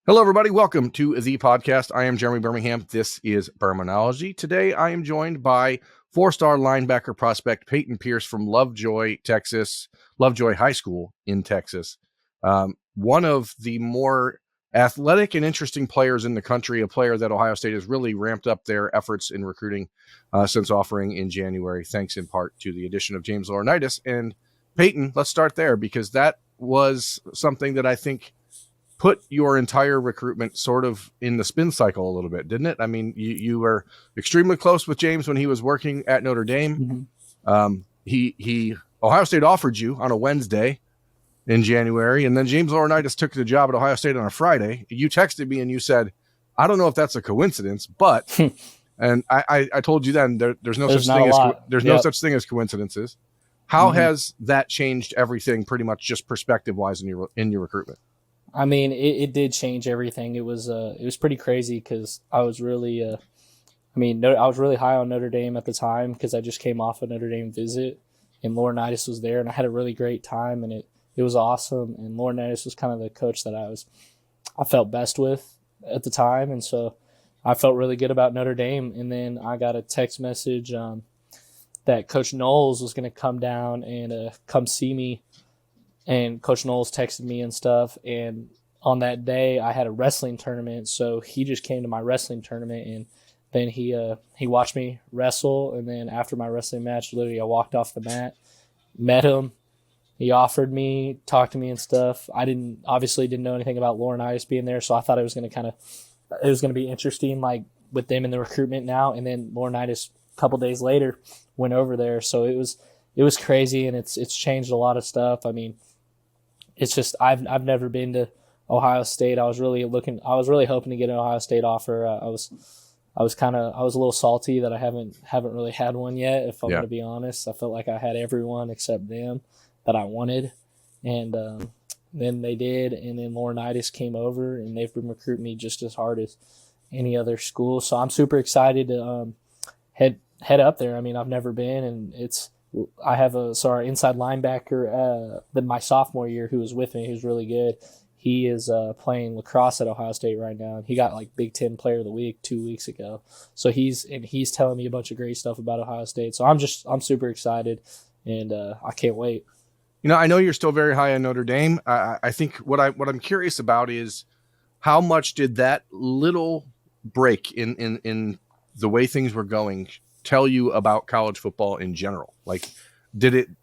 Hello, everybody. Welcome to the podcast. I am Jeremy Birmingham. This is Birminology. Today, I am joined by four-star linebacker prospect Payton Pierce from Lovejoy, Texas, Lovejoy High School in Texas. One of the more athletic and interesting players in the country, a player that Ohio State has really ramped up their efforts in recruiting since offering in January, thanks in part to the addition of James Laurinaitis. And Payton, let's start there because that was something that I think put your entire recruitment sort of in the spin cycle a little bit, didn't it? I mean, you were extremely close with James when he was working at Notre Dame. Mm-hmm. Ohio State offered you on a Wednesday in January, and then James Laurinaitis took the job at Ohio State on a Friday. You texted me and you said, I don't know if that's a coincidence, but and I told you then there's no such thing as coincidences. How has that changed everything pretty much just perspective wise in your recruitment? I mean, it did change everything. It was pretty crazy because I was really, I was really high on Notre Dame at the time because I just came off a Notre Dame visit, and Laurinaitis was there, and I had a really great time, and it was awesome. And Laurinaitis was kind of the coach that I felt best with at the time, and so I felt really good about Notre Dame. And then I got a text message that Coach Knowles was going to come down and come see me. And Coach Knowles texted me and stuff. And on that day, I had a wrestling tournament. So he just came to my wrestling tournament. And then he watched me wrestle. And then after my wrestling match, literally I walked off the mat, met him. He offered me, talked to me and stuff. I didn't know anything about Laurinaitis being there. So I thought it was going to be interesting, like with them in the recruitment now. And then Laurinaitis a couple days later went over there. So it was crazy. And it's changed a lot of stuff. I mean, it's just I've never been to Ohio State. I was really hoping to get an Ohio State offer. I was a little salty that I haven't really had one yet. If I'm going to be honest, I felt like I had everyone except them that I wanted, and then they did. And then Laurinaitis came over, and they've been recruiting me just as hard as any other school. So I'm super excited to head up there. I mean, I've never been, and I have our inside linebacker my sophomore year who was with me, who's really good. He is playing lacrosse at Ohio State right now, and he got like Big Ten Player of the Week 2 weeks ago. So he's telling me a bunch of great stuff about Ohio State. So I'm super excited, and I can't wait. You know, I know you're still very high on Notre Dame. I think what I'm curious about is how much did that little break in the way things were going tell you about college football in general? Like,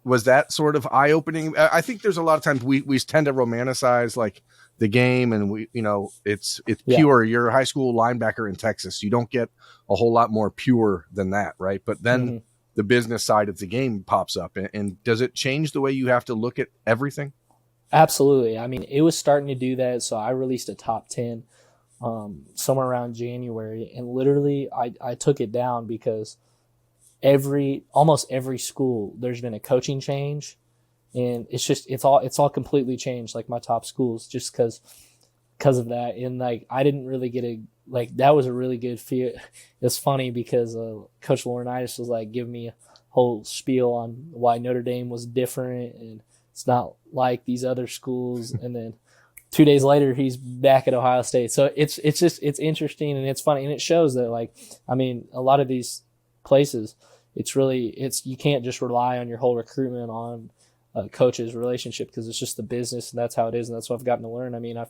was that sort of eye-opening? I think there's a lot of times we tend to romanticize like the game, and it's pure. You're a high school linebacker in Texas. You don't get a whole lot more pure than that, right? But then the business side of the game pops up, and does it change the way you have to look at everything? Absolutely. I mean, it was starting to do that. So I released a top 10 somewhere around January, and literally I took it down because almost every school there's been a coaching change, and it's all completely changed, like my top schools, just because of that. And like I didn't really get that was a really good feel. It's funny because Coach Laurinaitis was like giving me a whole spiel on why Notre Dame was different and it's not like these other schools, and then 2 days later he's back at Ohio State. So it's interesting and it's funny, and it shows that, like, I mean, a lot of these places, you can't just rely on your whole recruitment on coach's relationship, because it's just the business, and that's how it is, and that's what I've gotten to learn. I mean,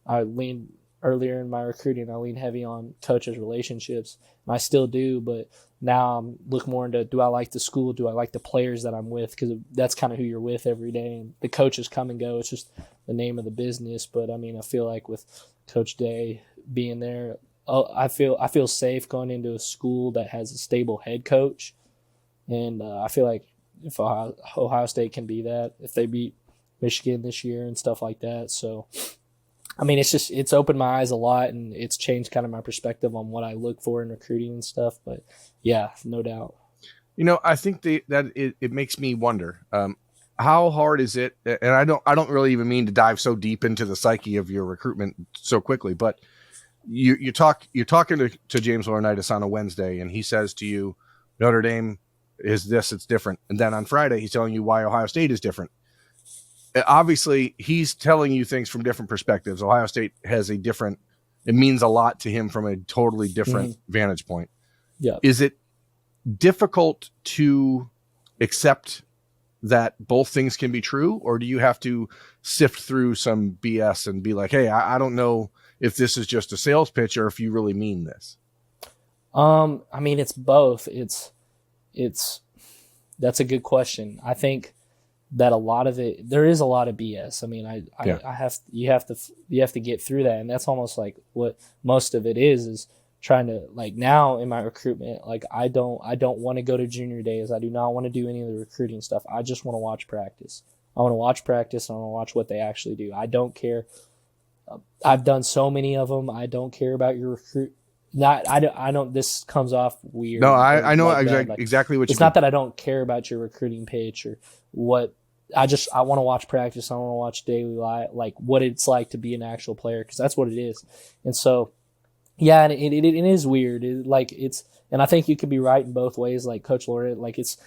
I leaned earlier in my recruiting, I leaned heavy on coaches' relationships, and I still do, but now I'm looking more into, do I like the school? Do I like the players that I'm with? Because that's kind of who you're with every day, and the coaches come and go. It's just the name of the business. But I mean, I feel like with Coach Day being there, I feel safe going into a school that has a stable head coach. And I feel like if Ohio State can be that, if they beat Michigan this year and stuff like that. So, I mean, it's opened my eyes a lot, and it's changed kind of my perspective on what I look for in recruiting and stuff. But yeah, no doubt. You know, I think that it makes me wonder, how hard is it? And I don't really even mean to dive so deep into the psyche of your recruitment so quickly, but you're talking to James Laurinaitis on a Wednesday, and he says to you, Notre Dame is this, it's different. And then on Friday, he's telling you why Ohio State is different. obviously he's telling you things from different perspectives. Ohio State has it means a lot to him from a totally different vantage point. Yeah. Is it difficult to accept that both things can be true, or do you have to sift through some BS and be like, hey, I don't know if this is just a sales pitch or if you really mean this? I mean, it's both. That's a good question. I think that a lot of it, there is a lot of BS. I mean, you have to get through that. And that's almost like what most of it is trying to, like, now in my recruitment, like I don't want to go to junior days. I do not want to do any of the recruiting stuff. I just want to watch practice. I want to watch practice. I want to watch what they actually do. I don't care. I've done so many of them. I don't care about your recruit. I don't. This comes off weird. No, I know exactly what you mean. It's not that I don't care about your recruiting pitch or what. I want to watch practice. I want to watch daily life, like what it's like to be an actual player, because that's what it is. And so, yeah, and it is weird. And I think you could be right in both ways. Like Coach Laurinaitis, like it's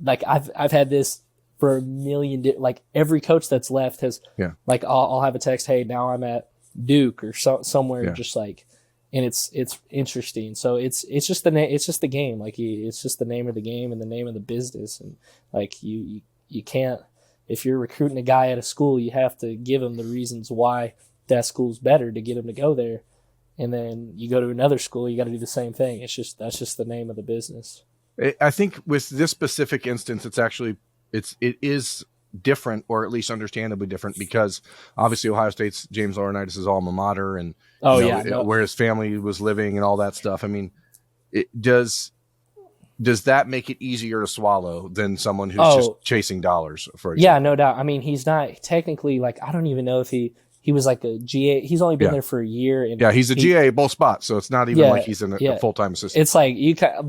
like I've had this for a million. Like every coach that's left has, like I'll have a text, hey, now I'm at Duke or somewhere, just like. And it's interesting. So it's just the game. Like it's just the name of the game and the name of the business. And like you can't, if you're recruiting a guy at a school, you have to give him the reasons why that school's better to get him to go there. And then you go to another school, you got to do the same thing. That's just the name of the business. I think with this specific instance, it is different, or at least understandably different, because obviously Ohio State's James Laurinaitis' alma mater, and where his family was living and all that stuff. I mean, does that make it easier to swallow than someone who's just chasing dollars? For example? Yeah, no doubt. I mean, he's not technically, like, I don't even know if he was like a GA. He's only been there for a year. And he's a GA both spots, so it's not even like he's a full-time assistant. It's like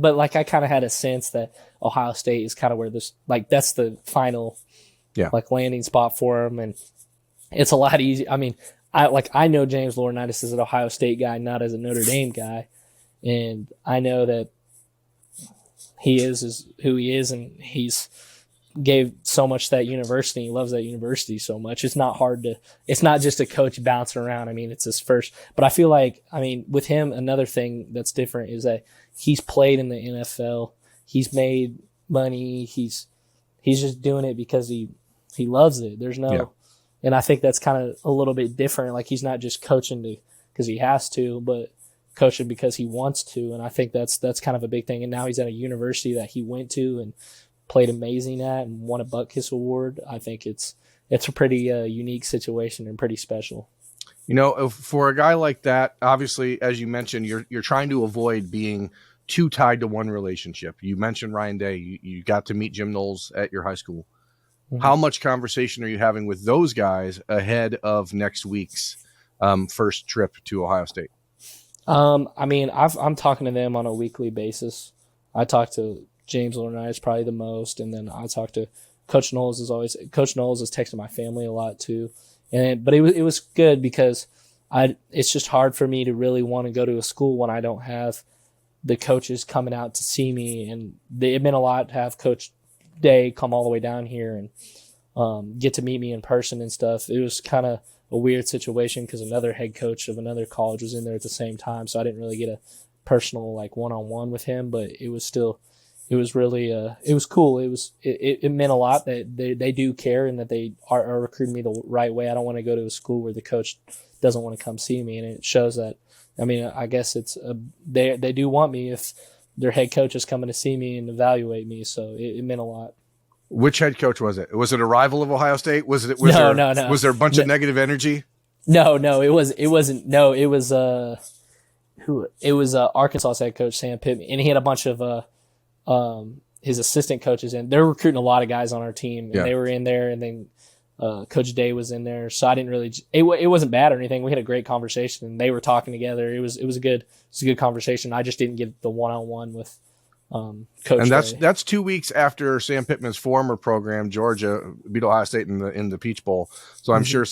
but like I kind of had a sense that Ohio State is kind of where this, like, that's the final like landing spot for him, and it's a lot easier. I mean, I know James Laurinaitis is an Ohio State guy, not as a Notre Dame guy, and I know that he is who he is, and he's gave so much to that university. He loves that university so much. It's not just a coach bouncing around. I mean, it's his first. But I feel like, I mean, with him, another thing that's different is that he's played in the NFL. He's made money. He's just doing it because he loves it. There's no, and I think that's kind of a little bit different. Like, he's not just coaching because he has to, but coaching because he wants to. And I think that's kind of a big thing. And now he's at a university that he went to and played amazing at and won a Buckeyes award. I think it's a pretty unique situation and pretty special. You know, for a guy like that, obviously, as you mentioned, you're trying to avoid being too tied to one relationship. You mentioned Ryan Day. You got to meet Jim Knowles at your high school. Mm-hmm. How much conversation are you having with those guys ahead of next week's first trip to Ohio State? I mean, I'm talking to them on a weekly basis. I talk to James Laurinaitis probably the most, and then I talk to Coach Knowles. Coach Knowles is texting my family a lot too, but it was good because it's just hard for me to really want to go to a school when I don't have the coaches coming out to see me, and it meant a lot to have Coach Day come all the way down here and get to meet me in person and stuff. It was kind of a weird situation because another head coach of another college was in there at the same time, so I didn't really get a personal, like, one-on-one with him, but it was really it was cool. It meant a lot that they do care and that they are recruiting me the right way. I don't want to go to a school where the coach doesn't want to come see me, and it shows that. I mean, I guess it's they do want me if their head coach is coming to see me and evaluate me. So it meant a lot. Which head coach was it? Was it a rival of Ohio State? Was there a bunch of negative energy? No, it wasn't. No, it was Arkansas head coach Sam Pittman, and he had a bunch of his assistant coaches in. They're recruiting a lot of guys on our team, and they were in there, and then Coach Day was in there. So I didn't really. It wasn't bad or anything. We had a great conversation, and they were talking together. It was a good conversation. I just didn't get the one-on-one with Coach. And Day. that's 2 weeks after Sam Pittman's former program, Georgia, beat Ohio State in the Peach Bowl. So I'm sure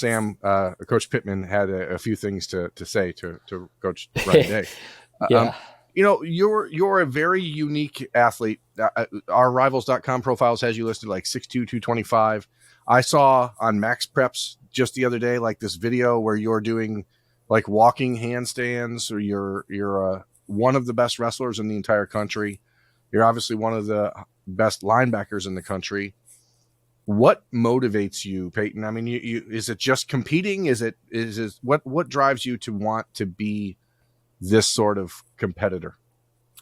Coach Pittman had a few things to say to Coach Ryan Day. You know, you're a very unique athlete. Our Rivals.com profiles has you listed like 6'2", 225. I saw on Max Preps just the other day, like this video where you're doing like walking handstands, or you're one of the best wrestlers in the entire country. You're obviously one of the best linebackers in the country. What motivates you, Payton? I mean, you is it just competing? Is it what drives you to want to be this sort of competitor?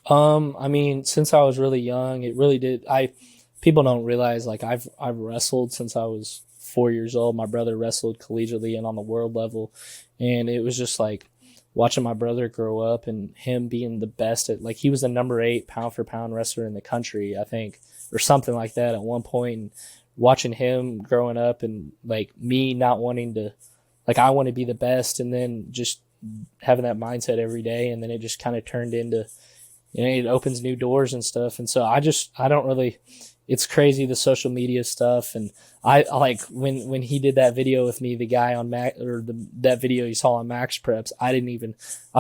I mean, since I was really young, it really did. People don't realize, like, I've wrestled since I was 4 years old. My brother wrestled collegiately and on the world level, and it was just like watching my brother grow up and him being the best at, like, he was the number 8 pound for pound wrestler in the country, I think, or something like that at one point. And watching him growing up, and like me not wanting to, like, I want to be the best, and then just having that mindset every day, and then it just kind of turned into, it opens new doors and stuff. And so I don't really, it's crazy, the social media stuff. And I like when he did that video with me, the guy on that video you saw on Max Preps, I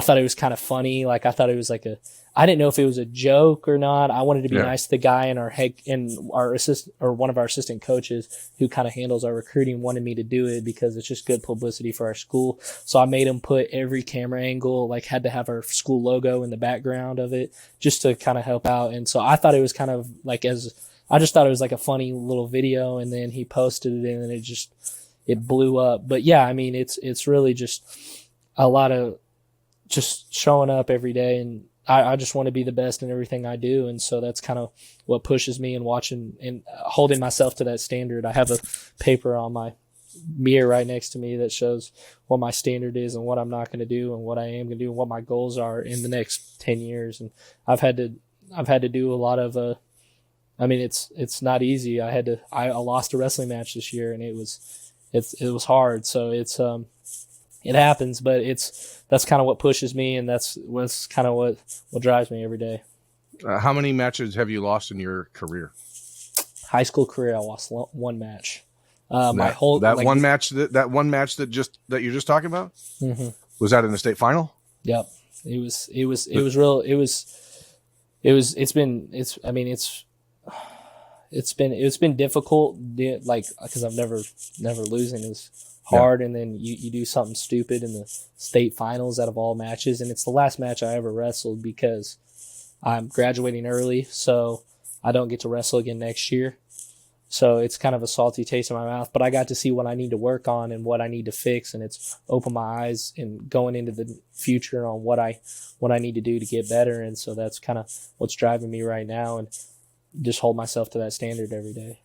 thought it was kind of funny. Like, I thought it was like I didn't know if it was a joke or not. I wanted to be nice to the guy, and our assistant, or one of our assistant coaches who kind of handles our recruiting, wanted me to do it because it's just good publicity for our school. So I made him put every camera angle, like, had to have our school logo in the background of it just to kind of help out. And so I thought it was kind of like, I just thought it was like a funny little video, and then he posted it, and it blew up. But yeah, I mean, it's really just a lot of just showing up every day, and I just want to be the best in everything I do. And so that's kind of what pushes me, and watching and holding myself to that standard. I have a paper on my mirror right next to me that shows what my standard is and what I'm not going to do and what I am going to do and what my goals are in the next 10 years. And I've had to do a lot of, I mean, it's not easy. I lost a wrestling match this year, and it was hard. So it happens, but that's kind of what pushes me, and that's what's kind of what drives me every day. How many matches have you lost in your career? High school career, I lost one match. That one match that you're just talking about, mm-hmm. Was that in the state final? Yep. It's been difficult, like, because I've never losing is hard. Yeah. And then you do something stupid in the state finals out of all matches, and it's the last match I ever wrestled because I'm graduating early, so I don't get to wrestle again next year. So it's kind of a salty taste in my mouth, but I got to see what I need to work on and what I need to fix, and it's opened my eyes and going into the future on what I need to do to get better. And so that's kind of what's driving me right now, and just hold myself to that standard every day.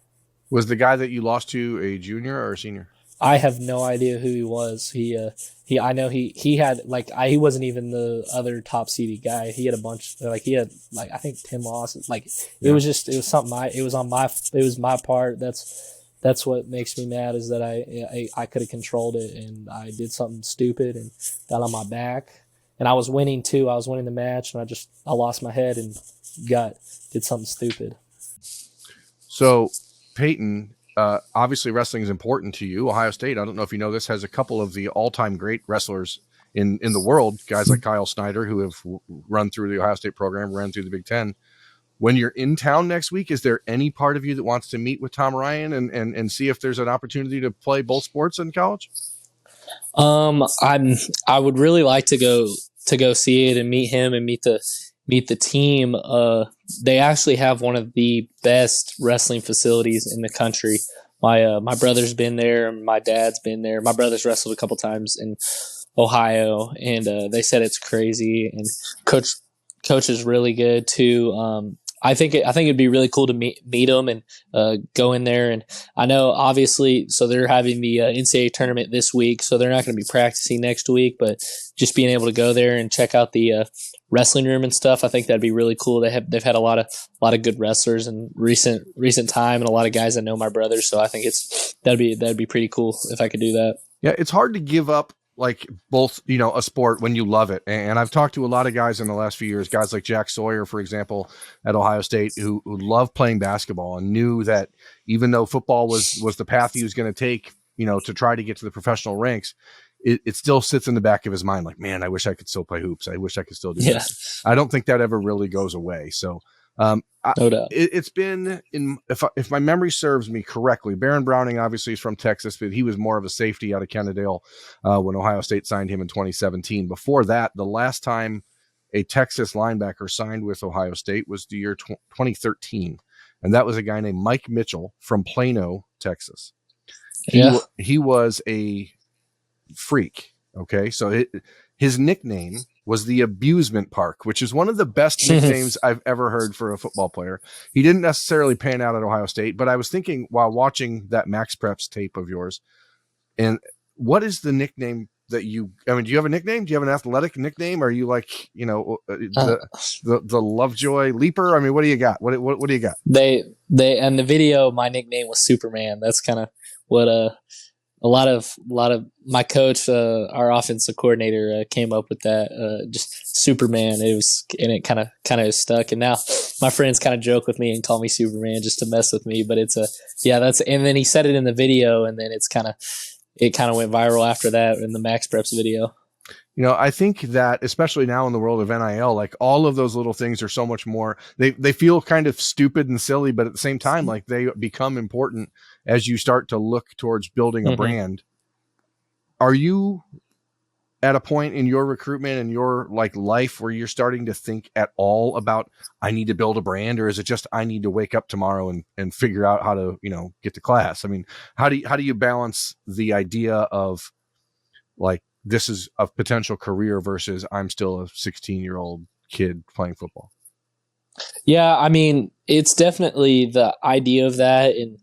Was the guy that you lost to a junior or a senior? I have no idea who he was. I know he had, like, he wasn't even the other top seeded guy. He had a bunch, like, he had, like, I think 10 losses. Like, it was something it was my part. That's what makes me mad, is that I could have controlled it, and I did something stupid and got on my back. And I was winning too. I was winning the match, and I lost my head and did something stupid. So, Payton, obviously wrestling is important to you. Ohio State, I don't know if you know this, has a couple of the all-time great wrestlers in the world, guys like Kyle Snyder, who have run through the Ohio State program, ran through the Big Ten. When you're in town next week, is there any part of you that wants to meet with Tom Ryan and see if there's an opportunity to play both sports in college? I would really like to go see it and meet him and meet the team. They actually have one of the best wrestling facilities in the country. My brother's been there. My dad's been there. My brother's wrestled a couple times in Ohio, and they said it's crazy. And coach is really good too. I think it'd be really cool to meet him and go in there. And I know, obviously, so they're having the NCAA tournament this week, so they're not going to be practicing next week. But just being able to go there and check out the wrestling room and stuff, I think that'd be really cool. They've had a lot of good wrestlers in recent time, and a lot of guys that know my brother. So I think that'd be pretty cool if I could do that. Yeah, it's hard to give up, like, both, a sport when you love it. And I've talked to a lot of guys in the last few years, guys like Jack Sawyer, for example, at Ohio State, who loved playing basketball and knew that even though football was the path he was going to take, to try to get to the professional ranks, it still sits in the back of his mind, like, man, I wish I could still play hoops. I wish I could still do this. I don't think that ever really goes away. So No doubt. It's been if my memory serves me correctly, Baron Browning obviously is from Texas, but he was more of a safety out of Kennedale when Ohio State signed him in 2017. Before that, the last time a Texas linebacker signed with Ohio State was the year 2013, and that was a guy named Mike Mitchell from Plano, Texas. He was a freak. Okay, so his nickname was the Abusement Park, which is one of the best nicknames I've ever heard for a football player. He didn't necessarily pan out at Ohio State, but I was thinking while watching that Max Preps tape of yours, and what is the nickname that do you have a nickname? Do you have an athletic nickname? Are you like, the Lovejoy Leaper? I mean, what do you got? What do you got? They and the video, my nickname was Superman. That's kind of what a lot of my coach, our offensive coordinator, came up with that. Just Superman. It kind of stuck. And now my friends kind of joke with me and call me Superman just to mess with me. But and then he said it in the video, and then it kind of went viral after that in the Max Preps video. I think that especially now in the world of NIL, like all of those little things are so much more, they feel kind of stupid and silly, but at the same time, like they become important as you start to look towards building a brand. Are you at a point in your recruitment and your like life where you're starting to think at all about, I need to build a brand, or is it just, I need to wake up tomorrow and figure out how to, get to class? I mean, how do you balance the idea of like, this is a potential career versus I'm still a 16-year-old kid playing football? Yeah. I mean, it's definitely the idea of that and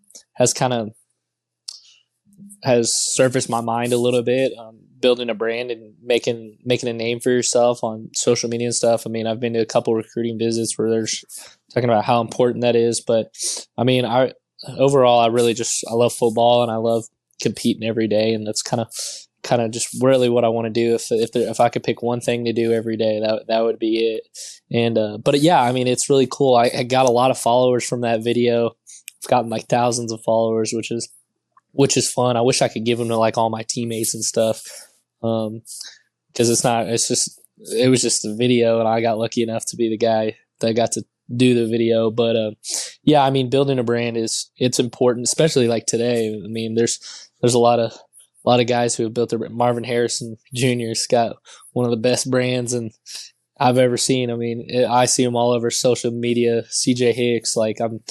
has surfaced my mind a little bit, building a brand and making a name for yourself on social media and stuff. I mean, I've been to a couple recruiting visits where they're talking about how important that is. But I mean, I love football and I love competing every day. And that's kind of just really what I want to do. If I could pick one thing to do every day, that would be it. And, but yeah, I mean, it's really cool. I got a lot of followers from that video. I've gotten like thousands of followers, which is fun. I wish I could give them to like all my teammates and stuff. Cause it was just a video and I got lucky enough to be the guy that got to do the video. But, yeah, I mean, building a brand it's important, especially like today. I mean, there's a lot of guys who have built their Marvin Harrison Jr.'s got one of the best brands and I've ever seen. I mean, I see them all over social media. CJ Hicks, like I'm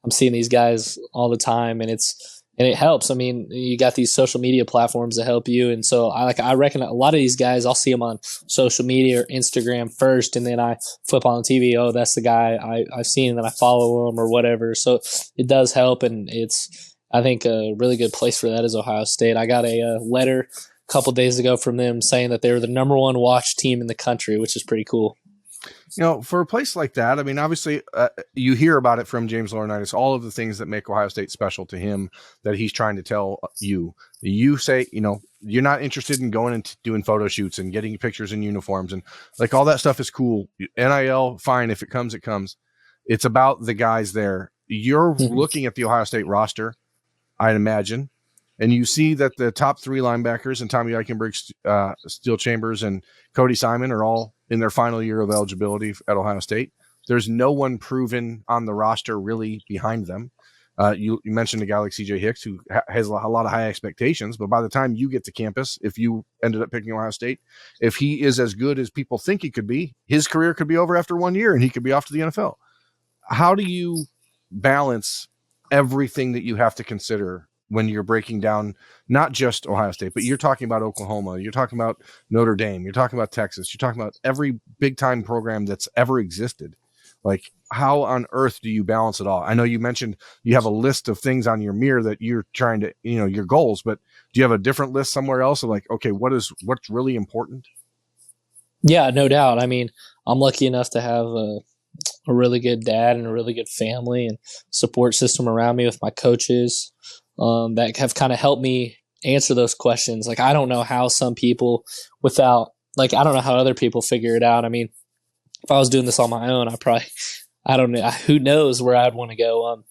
seeing these guys all the time, and it helps. I mean, you got these social media platforms that help you, and so I reckon a lot of these guys, I'll see them on social media or Instagram first, and then I flip on the TV. Oh, that's the guy I've seen, and then I follow him or whatever. So it does help, and it's, I think, a really good place for that is Ohio State. I got a letter a couple days ago from them saying that they were the number one watched team in the country, which is pretty cool. For a place like that, I mean, obviously you hear about it from James Laurinaitis, all of the things that make Ohio State special to him that he's trying to tell you. You say, you're not interested in going and doing photo shoots and getting pictures in uniforms and like all that stuff is cool. NIL, fine. If it comes, it comes. It's about the guys there. You're looking at the Ohio State roster, I'd imagine, and you see that the top three linebackers and Tommy Eichenberg, Steel Chambers, and Cody Simon are all in their final year of eligibility at Ohio State. There's no one proven on the roster really behind them. You mentioned a guy like CJ Hicks who has a lot of high expectations, but by the time you get to campus, if you ended up picking Ohio State, if he is as good as people think he could be, his career could be over after 1 year and he could be off to the NFL. How do you balance everything that you have to consider when you're breaking down not just Ohio State, but you're talking about Oklahoma, you're talking about Notre Dame, you're talking about Texas, you're talking about every big time program that's ever existed. Like, how on earth do you balance it all? I know you mentioned you have a list of things on your mirror that you're trying to, your goals, but do you have a different list somewhere else of like, okay, what's really important? Yeah, no doubt. I mean, I'm lucky enough to have a really good dad and a really good family and support system around me with my coaches that have kind of helped me answer those questions. Like, I don't know how some people I don't know how other people figure it out. I mean, if I was doing this on my own, I don't know, who knows where I'd want to go.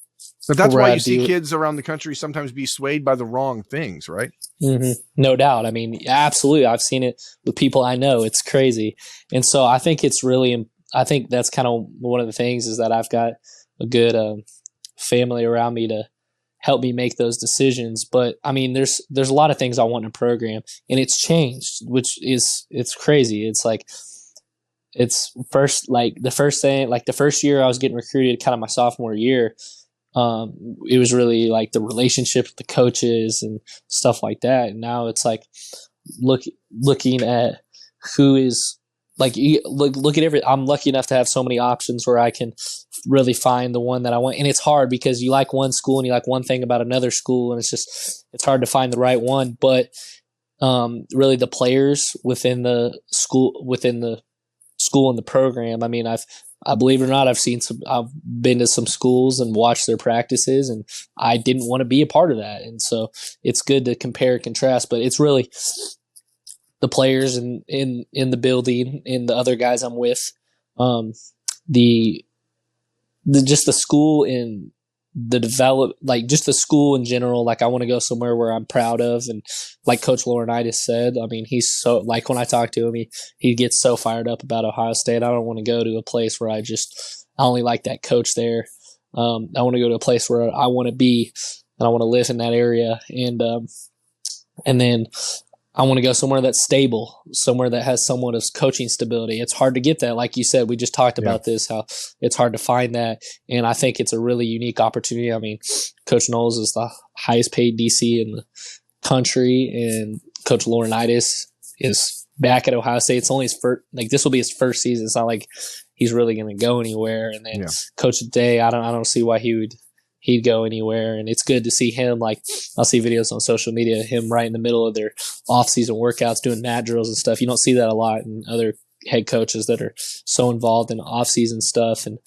But that's why you see kids around the country sometimes be swayed by the wrong things, right? Mm-hmm. No doubt. I mean, absolutely. I've seen it with people I know. It's crazy. And so I think it's really I think that's kind of one of the things is that I've got a good family around me to help me make those decisions. But I mean, there's a lot of things I want in a program, and it's changed, it's crazy. It's like it's first like the first thing like the first year I was getting recruited, kind of my sophomore year. It was really like the relationship with the coaches and stuff like that. And now it's like looking at who is like look at every. I'm lucky enough to have so many options where I can really find the one that I want. And it's hard because you like one school and you like one thing about another school, and it's hard to find the right one. But really, the players within the school and the program. I mean, I believe it or not, I've been to some schools and watched their practices, and I didn't want to be a part of that. And so it's good to compare and contrast, but it's really the players in the building and the other guys I'm with, just the school and just the school in general. Like I want to go somewhere where I'm proud of. And like Coach Laurinaitis said, I mean, he's so like when I talk to him, he gets so fired up about Ohio State. I don't want to go to a place where I only like that coach there. I want to go to a place where I want to be and I want to live in that area. And then I want to go somewhere that's stable, somewhere that has somewhat of coaching stability. It's hard to get that. Like you said, we just talked about this, how it's hard to find that. And I think it's a really unique opportunity. I mean, Coach Knowles is the highest paid DC in the country, and Coach Laurinaitis is back at Ohio State. It's only his first, this will be his first season. It's not like he's really going to go anywhere. And then Coach Day, I don't see why he'd go anywhere. And it's good to see him. Like I'll see videos on social media, him right in the middle of their off-season workouts, doing mat drills and stuff. You don't see that a lot in other head coaches that are so involved in off-season stuff and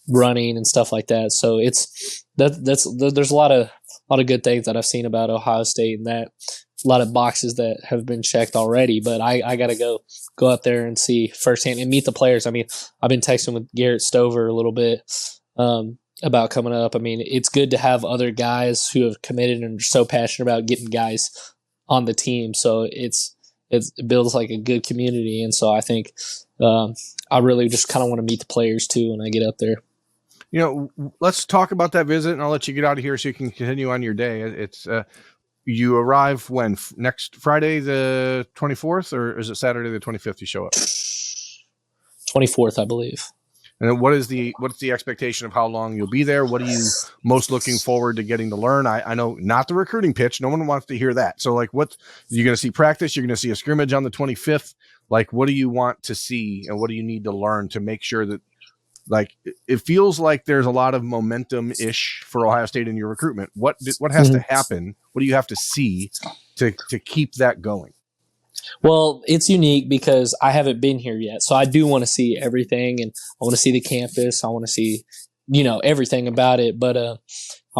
running and stuff like that. So there's a lot of good things that I've seen about Ohio State, and that a lot of boxes that have been checked already. But I got to go up there and see firsthand and meet the players. I mean, I've been texting with Garrett Stover a little bit about coming up. I mean, it's good to have other guys who have committed and are so passionate about getting guys on the team. So it builds like a good community. And so I think I really just kind of want to meet the players too when I get up there. You know, let's talk about that visit, and I'll let you get out of here so you can continue on your day. It's you arrive when? Next Friday the 24th, or is it Saturday the 25th you show up? 24th, I believe. And what's the expectation of how long you'll be there? What are you most looking forward to getting to learn? I know not the recruiting pitch. No one wants to hear that. So like, what you're going to see practice? You're going to see a scrimmage on the 25th. Like, what do you want to see, and what do you need to learn to make sure that, like, it feels like there's a lot of momentum-ish for Ohio State in your recruitment. What has to happen? What do you have to see to keep that going? Well, it's unique because I haven't been here yet. So I do want to see everything, and I want to see the campus. I want to see, everything about it. But I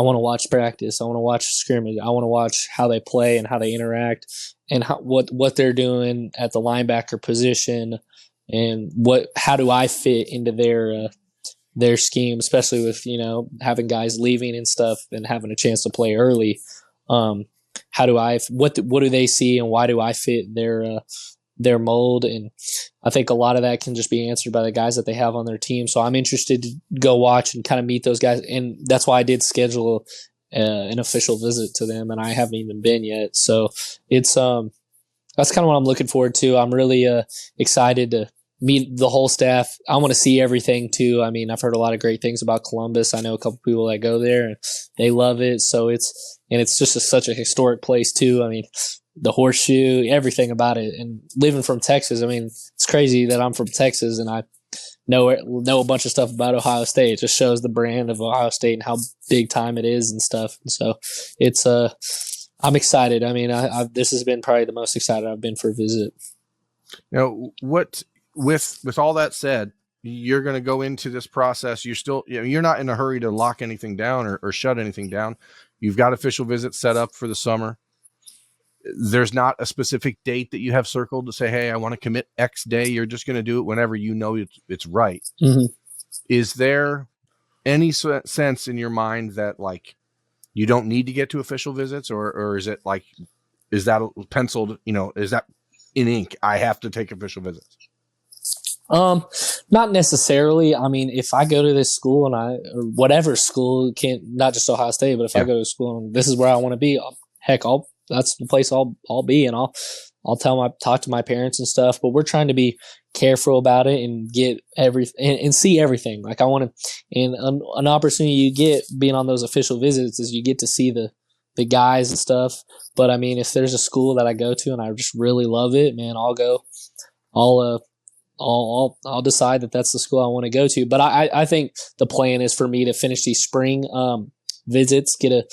want to watch practice. I want to watch scrimmage. I want to watch how they play and how they interact, and what they're doing at the linebacker position, and how do I fit into their scheme, especially with, having guys leaving and stuff and having a chance to play early. What do they see, and why do I fit their mold? And I think a lot of that can just be answered by the guys that they have on their team. So I'm interested to go watch and kind of meet those guys. And that's why I did schedule an official visit to them, and I haven't even been yet. So it's, that's kind of what I'm looking forward to. I'm really excited to meet the whole staff. I want to see everything too. I mean, I've heard a lot of great things about Columbus. I know a couple people that go there and they love it. So it's just such a historic place too. I mean, the horseshoe, everything about it. And living from Texas, I mean, it's crazy that I'm from Texas and I know a bunch of stuff about Ohio State. It just shows the brand of Ohio State and how big time it is and stuff. And so it's, I'm excited. I mean, this has been probably the most excited I've been for a visit. With all that said, you're going to go into this process. You're still, you're not in a hurry to lock anything down or shut anything down. You've got official visits set up for the summer. There's not a specific date that you have circled to say, hey, I want to commit X day. You're just going to do it whenever you know it's right. Mm-hmm. Is there any sense in your mind that, like, you don't need to get to official visits, or is it like, is that penciled, is that in ink? I have to take official visits. Not necessarily. I mean, if I go to this school or whatever school, not just Ohio State, but if I go to school and this is where I want to be, that's the place I'll be, and I'll talk to my parents and stuff. But we're trying to be careful about it and get and see everything. Like I want to, and an opportunity you get being on those official visits is you get to see the guys and stuff. But I mean, if there's a school that I go to and I just really love it, man, I'll go. I'll decide that that's the school I want to go to. But I think the plan is for me to finish these spring visits, get a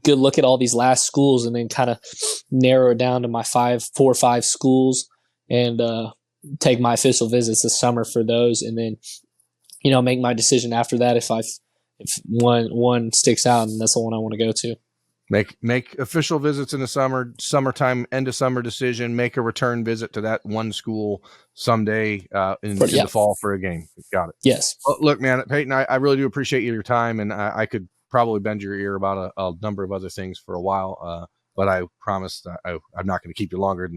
good look at all these last schools, and then kind of narrow it down to my 4 or 5 schools, and take my official visits this summer for those, and then make my decision after that if one sticks out and that's the one I want to go to. Make official visits in the summertime, end of summer decision, make a return visit to that one school someday in the fall for a game. Got it. Yes. Well, look, man, Payton, I really do appreciate your time, and I could probably bend your ear about a number of other things for a while, but I promised I'm not going to keep you longer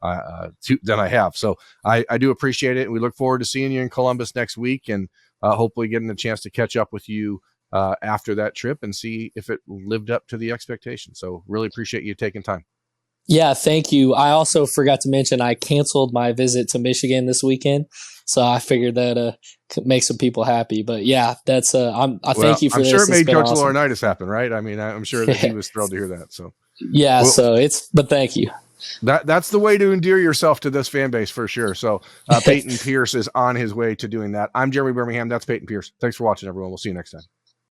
than I have. So I do appreciate it, and we look forward to seeing you in Columbus next week, and hopefully getting a chance to catch up with you after that trip and see if it lived up to the expectation. So really appreciate you taking time. Yeah, thank you. I also forgot to mention I canceled my visit to Michigan this weekend, so I figured that could make some people happy. But yeah, that's thank you for this. I'm sure it made Coach awesome. Laurinaitis happen, right? I mean, I'm sure that he was thrilled to hear that. So yeah, but thank you. That's the way to endear yourself to this fan base for sure. So Payton Pierce is on his way to doing that. I'm Jeremy Birmingham. That's Payton Pierce. Thanks for watching, everyone. We'll see you next time.